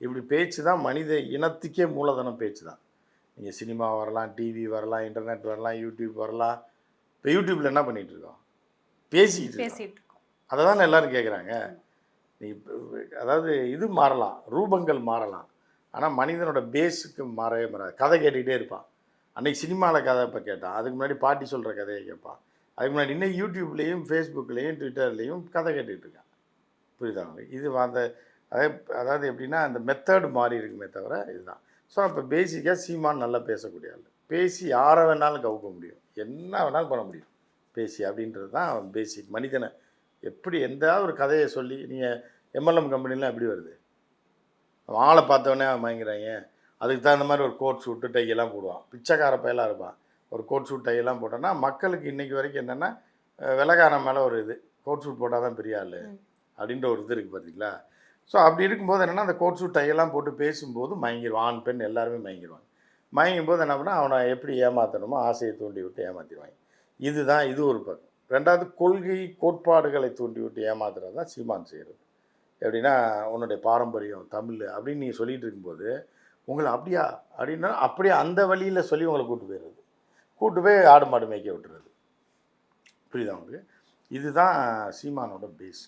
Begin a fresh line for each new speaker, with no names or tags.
இப்படி பேச்சு தான் மனித இனத்துக்கே மூலதனம் பேச்சு தான். நீங்கள் சினிமா வரலாம், டிவி வரலாம், இன்டர்நெட் வரலாம், யூடியூப் வரலாம். இப்போ யூடியூப்பில் என்ன பண்ணிகிட்டு இருக்கோம்? பேசிக்கிட்டு இருக்கோம். அதை தானே எல்லோரும் கேட்குறாங்க. நீ அதாவது இது மாறலாம், ரூபங்கள் மாறலாம், ஆனால் மனிதனோட பேஸுக்கு மாறவே மாறாது. கதை கேட்டுக்கிட்டே இருப்பான். அன்றைக்கி சினிமாவில் கதை இப்போ கேட்டான், அதுக்கு முன்னாடி பாட்டி சொல்கிற கதையை கேட்பான், அதுக்கு முன்னாடி இன்னும் யூடியூப்லேயும் ஃபேஸ்புக்லேயும் ட்விட்டர்லேயும் கதை கேட்டுக்கிட்டு இருக்கான். புரியுதா உங்களுக்கு? இது அந்த அதாவது எப்படின்னா அந்த மெத்தட் மாறி இருக்குமே தவிர இதுதான். ஸோ அப்போ பேசிக்காக சீமான் நல்லா பேசக்கூடிய ஆள். பேசி யாரை வேணாலும் கவுக்க முடியும், என்ன வேணாலும் பண்ண முடியும் பேசி. அப்படின்றது தான் பேசிக். மனிதனை எப்படி எந்த ஒரு கதையை சொல்லி நீங்கள் எம்எல்எம் கம்பெனிலாம் எப்படி வருது? ஆளை பார்த்தோன்னே மயங்கிறாங்க. அதுக்கு தகுந்த மாதிரி ஒரு கோட் ஷூட்டு டையெல்லாம் போடுவான். பிச்சைக்கார பையெல்லாம் இருப்பான். ஒரு கோட் ஷூட் டையெல்லாம் போட்டோன்னா மக்களுக்கு இன்றைக்கி வரைக்கும் என்னென்னா விலைக்காரன் மேலே ஒரு இது, கோட் ஷூட் போட்டால் தான் பெரிய ஆள் அப்படின்ற ஒரு இது இருக்குது பார்த்தீங்களா? ஸோ அப்படி இருக்கும்போது என்னென்னா அந்த கோட் ஷூட் டையெல்லாம் போட்டு பேசும்போது மயங்கிடுவான். ஆண் பெண் எல்லாருமே மயங்கிடுவாங்க. மயங்கும் போது என்ன பண்ணால் அவனை எப்படி ஏமாற்றணுமோ ஆசையை தூண்டி விட்டு ஏமாற்றிடுவாங்க. இதுதான் இது ஒரு பக்கம். ரெண்டாவது கொள்கை கோட்பாடுகளை தூண்டி விட்டு ஏமாத்துறது தான் சீமான் செய்கிறது. எப்படின்னா உன்னுடைய பாரம்பரியம் தமிழ் அப்படின்னு நீங்கள் சொல்லிகிட்டு இருக்கும்போது உங்களை அப்படியா அப்படின்னா அப்படியே அந்த வழியில் சொல்லி உங்களை கூப்பிட்டு போயிடுறது, கூப்பிட்டு போய் ஆடு மாடு மேய்க்க விட்டுறது. புரியுதா உங்களுக்கு? இதுதான் சீமானோட பேஸ்.